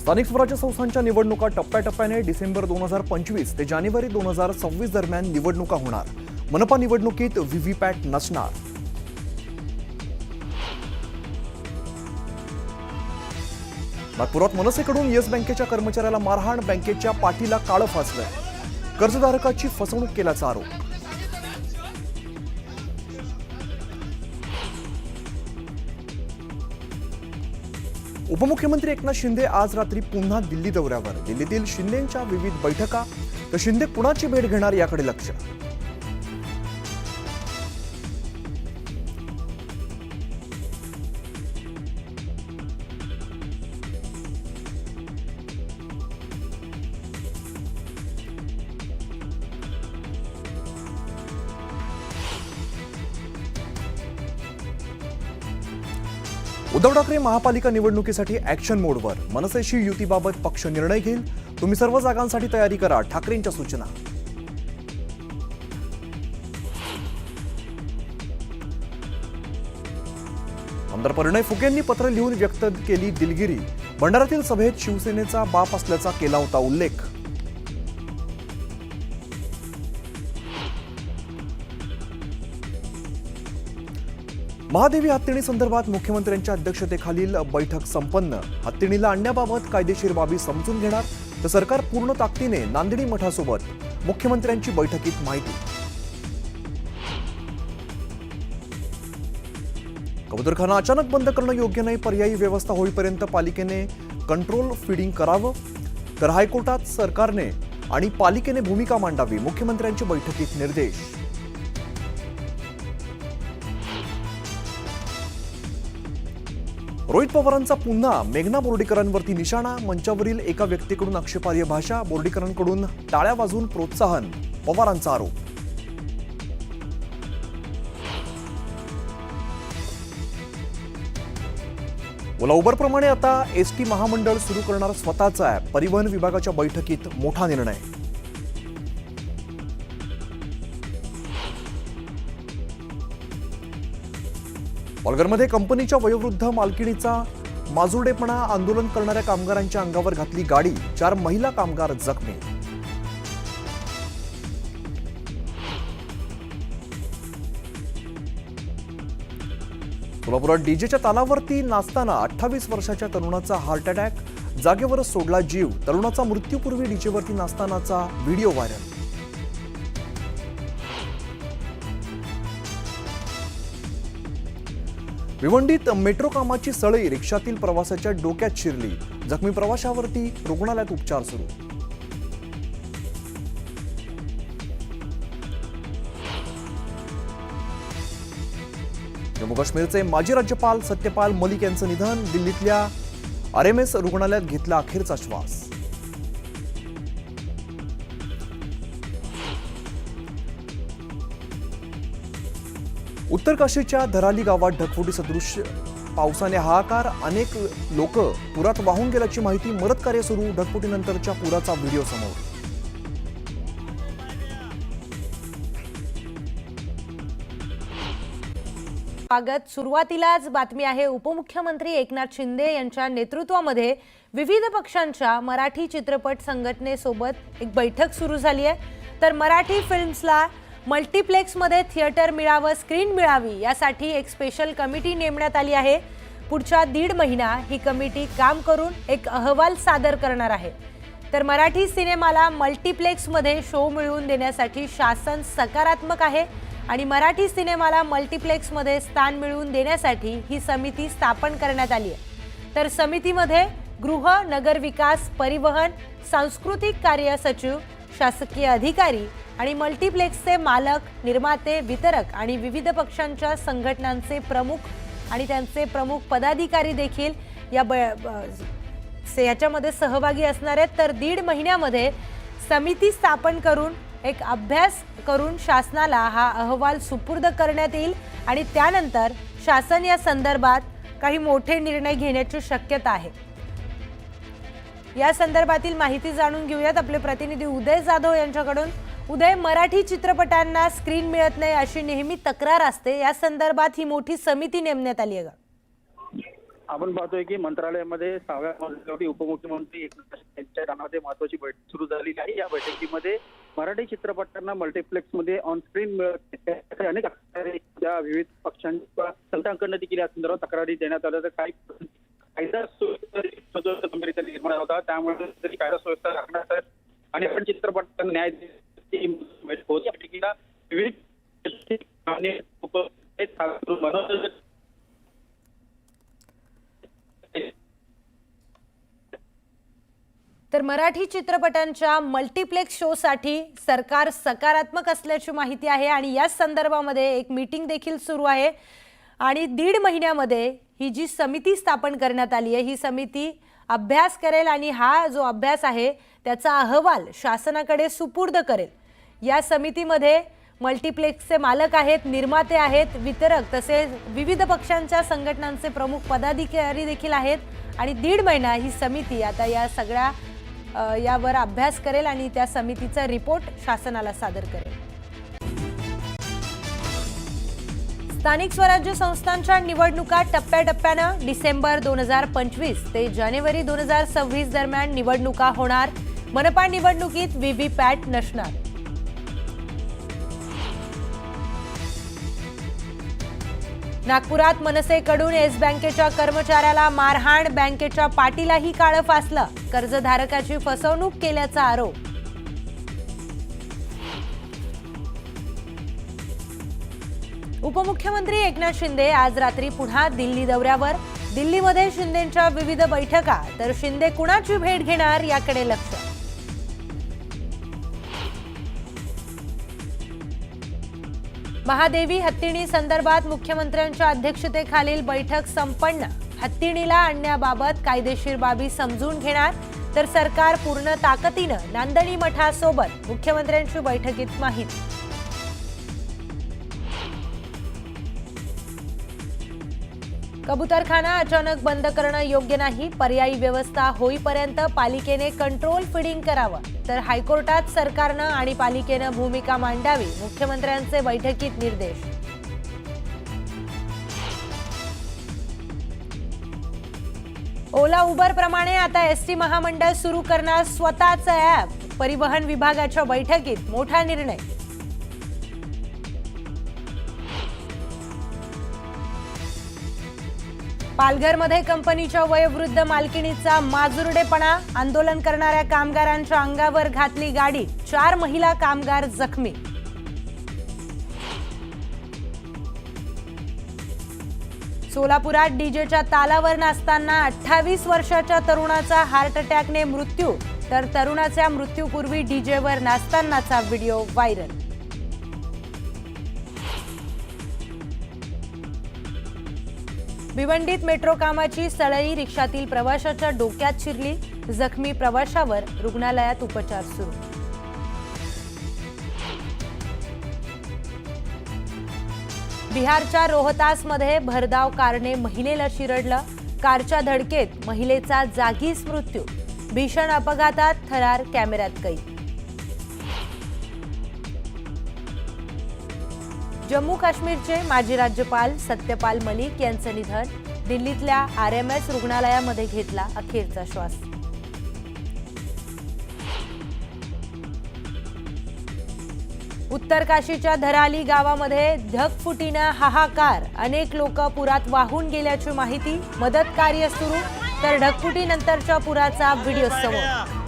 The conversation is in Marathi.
स्थानिक स्वराज्य संस्थांच्या निवडणुका टप्प्याटप्प्याने डिसेंबर 2025 ते जानेवारी 2026 दरम्यान निवडणुका होणार। मनपा निवडणुकीत व्हीव्हीपॅट नसणार। नागपुरात मनसेकडून येस बँकेच्या कर्मचाऱ्याला मारहाण, बँकेच्या पाठीला काळं फासलं, कर्जधारकाची फसवणूक केल्याचा आरोप। उपमुख्यमंत्री एकनाथ शिंदे आज रात्री पुन्हा दिल्ली दौऱ्यावर। दिल्लीतील शिंदेंच्या विविध बैठका, तर शिंदे कुणाची भेट घेणार याकडे लक्ष। उद्धव ठाकरे महापालिका निवडणुकीसाठी ऍक्शन मोडवर। मनसेशी युतीबाबत पक्ष निर्णय घेईल, तुम्ही सर्व जागांसाठी तयारी करा, ठाकरेंच्या सूचना। आमदार परिणय फुकेंनी पत्र लिहून व्यक्त केली दिलगिरी। भंडाऱ्यातील सभेत शिवसेनेचा बाप असल्याचा केला होता उल्लेख। महादेवी हत्तीणी संदर्भात मुख्यमंत्र्यांच्या अध्यक्षतेखालील बैठक संपन्न। हत्तीणीला आणण्याबाबत कायदेशीर बाबी समजून घेणार, तर सरकार पूर्ण ताकदीने नांदेडी मठासोबत। मुख्यमंत्र्यांची बैठकीत माहिती। कबूतरखाना अचानक बंद करणं योग्य नाही, पर्यायी व्यवस्था होईपर्यंत पालिकेने कंट्रोल फीडिंग करावं, तर हायकोर्टात सरकारने आणि पालिकेने भूमिका मांडावी। मुख्यमंत्र्यांची बैठकीत निर्देश। रोहित पवारांचा पुन्हा मेघना बोर्डीकरांवरती निशाणा। मंचावरील एका व्यक्तीकडून आक्षेपार्ह भाषा, बोर्डीकरांकडून टाळ्या वाजवून प्रोत्साहन, पवारांचा आरोप। ओला उबरप्रमाणे आता एसटी महामंडळ सुरू करणार स्वतःचा ॲप। परिवहन विभागाच्या बैठकीत मोठा निर्णय। पालघरमध्ये कंपनीच्या वयोवृद्ध मालकिणीचा माजुरडेपणा, आंदोलन करणाऱ्या कामगारांच्या अंगावर घातली गाडी, 4 महिला कामगार जखमी। सोलापुरात डीजेच्या तालावरती नाचताना 28 वर्षाच्या तरुणाचा हार्ट अटॅक, जागेवरच सोडला जीव। तरुणाचा मृत्यूपूर्वी डीजेवरती नाचतानाचा व्हिडिओ व्हायरल। भिवंडीत मेट्रो कामाची सळई, रिक्षातील प्रवाशाच्या डोक्यात शिरली, जखमी प्रवाशावरती रुग्णालयात उपचार सुरू। जम्मू काश्मीरचे माजी राज्यपाल सत्यपाल मलिक यांचं निधन। दिल्लीतल्या आरएमएस रुग्णालयात घेतला अखेरचा श्वास। उत्तर काशीच्या धराली गावात ढगफुटी सदृश पावसाने हाहाकार, अनेक लोक पुरात वाहून गेल्याची माहिती। मदत कार्य सुरू, ढगफुटीनंतरच्या पुराचा व्हिडिओ समोर। स्वागत। सुरुवातीलाच बातमी आहे, उपमुख्यमंत्री एकनाथ शिंदे यांच्या नेतृत्वामध्ये विविध पक्षांच्या मराठी चित्रपट संघटनेसोबत एक बैठक सुरू झाली आहे। तर मराठी फिल्म्सला मल्टीप्लेक्समध्ये थिएटर मिळावं, स्क्रीन मिळावी, यासाठी एक स्पेशल कमिटी नेमण्यात आली आहे। पुढच्या 1.5 महिना ही कमिटी काम करून एक अहवाल सादर करणार आहे। तर मराठी सिनेमाला मल्टीप्लेक्समध्ये शो मिळवून देण्यासाठी शासन सकारात्मक आहे आणि मराठी सिनेमाला मल्टीप्लेक्समध्ये स्थान मिळवून देण्यासाठी ही समिती स्थापन करण्यात आली आहे। तर समितीमध्ये गृह, नगरविकास, परिवहन, सांस्कृतिक कार्य सचिव, शासकीय अधिकारी आणि मल्टीप्लेक्सचे मालक, निर्माते, वितरक आणि विविध पक्षांच्या संघटनांचे प्रमुख आणि त्यांचे प्रमुख पदाधिकारी देखील याच्यामध्ये सहभागी असणार आहेत। तर 1.5 महिन्यामध्ये समिती स्थापन करून एक अभ्यास करून शासनाला हा अहवाल सुपूर्द करण्यात येईल आणि त्यानंतर शासन या संदर्भात काही मोठे निर्णय घेण्याची शक्यता आहे। या संदर्भातील माहिती जाणून घेऊयात आपले प्रतिनिधी उदय जाधव यांच्याकडून। उदय, मराठी चित्रपटांना स्क्रीन मिळत नाही अशी नेहमी तक्रार असते, या संदर्भात ही मोठी समिती नेमण्यात आली आहे का? आपण पाहतोय की मंत्रालयामध्ये 6व्या मजल्यावरती उपमुख्यमंत्री एकनाथ शिंदे यांच्या नावामध्ये महत्वाची बैठक सुरू झालेली आहे. या बैठकीमध्ये मराठी चित्रपटांना मल्टिप्लेक्समध्ये ऑन स्क्रीन अनेक त्या विविध पक्षांच्या संस्थांकडून देखील या संदर्भात तक्रारी देण्यात आल्या. तर काही कायदा सुव्यवस्था गंभीरता निर्माण होता, त्यामुळे तरी कायदा सुव्यवस्था राखण्याचा आणि आपण चित्रपटांना न्याय होती. या बैठकीला विविध तर मराठी चित्रपटांच्या मल्टिप्लेक्स शोसाठी सरकार सकारात्मक असल्याची माहिती आहे आणि या संदर्भामध्ये एक मीटिंग देखील सुरू आहे आणि 1.5 महिन्यामध्ये ही जी समिती स्थापन करण्यात आली आहे ही समिती अभ्यास करेल आणि हा जो अभ्यास आहे त्याचा अहवाल शासनाकडे सुपूर्द करेल. या समितीमध्ये मल्टिप्लेक्सचे मालक आहेत, निर्माते आहेत, वितरक तसेच विविध पक्षांच्या संघटनांचे प्रमुख पदाधिकारी देखील आहेत आणि 1.5 महिना ही समिती आता या सगळ्या यावर अभ्यास करेल आणि त्या समितीचा रिपोर्ट शासनाला सादर करेल. स्थानिक स्वराज्य संस्थांच्या निवडणुका टप्प्याटप्प्यानं डिसेंबर 2025 ते जानेवारी 2026 दरम्यान निवडणुका होणार. मनपा निवडणुकीत व्हीव्हीपॅट नसणार. नागपुरात मनसेकडून येस बँकेच्या कर्मचाऱ्याला मारहाण, बँकेच्या पाटीलाही काळं फासलं. कर्जधारकाची फसवणूक केल्याचा आरोप. उपमुख्यमंत्री एकनाथ शिंदे आज रात्री पुन्हा दिल्ली दौऱ्यावर. दिल्लीमध्ये शिंदेंच्या विविध बैठका, तर शिंदे कुणाची भेट घेणार याकडे लक्ष. महादेवी हत्तीणी संदर्भात मुख्यमंत्र्यांच्या अध्यक्षतेखालील बैठक संपन्न. हत्तीणीला आणण्याबाबत कायदेशीर बाबी समजून घेणार, तर सरकार पूर्ण ताकदीनं नांदणी मठासोबत. मुख्यमंत्र्यांची बैठकीत माहिती. कबूतरखाना अचानक बंद करणं योग्य नाही. पर्यायी व्यवस्था होईपर्यंत पालिकेने कंट्रोल फिडिंग करावं, तर हायकोर्टात सरकारनं आणि पालिकेनं भूमिका मांडावी. मुख्यमंत्र्यांचे बैठकीत निर्देश. ओला उबर प्रमाणे आता एसटी महामंडळ सुरू करणार स्वतःचं ॲप. परिवहन विभागाच्या बैठकीत मोठा निर्णय. पालघरमध्ये कंपनीच्या वयोवृद्ध मालकिणीचा माजुरडेपणा. आंदोलन करणाऱ्या कामगारांच्या अंगावर घातली गाडी. 4 महिला कामगार जखमी. सोलापुरात डीजेच्या तालावर नाचताना 28 वर्षाच्या तरुणाचा हार्ट अटॅकने मृत्यू, तर तरुणाच्या मृत्यूपूर्वी डीजेवर नाचतानाचा व्हिडिओ व्हायरल. भिवंडीत मेट्रो कामाची सळई. रिक्षातील प्रवाशाच्या डोक्यात शिरली. जखमी प्रवाशावर रुग्णालयात उपचार सुरू. बिहारच्या रोहतासमध्ये भरधाव कारने महिलेला चिरडलं. कारच्या धडकेत महिलेचा जागीच मृत्यू. भीषण अपघातात थरार कॅमेऱ्यात कैद. जम्मू काश्मीरचे माजी राज्यपाल सत्यपाल मलिक यांचं निधन. दिल्लीतल्या आरएमएस रुग्णालयामध्ये घेतला अखेरचा श्वास. उत्तर काशीच्या धराली गावामध्ये ढगफुटीनं हाहाकार. अनेक लोक पुरात वाहून गेल्याची माहिती. मदत कार्य सुरू, तर ढगफुटीनंतरच्या पुराचा व्हिडिओ समोर.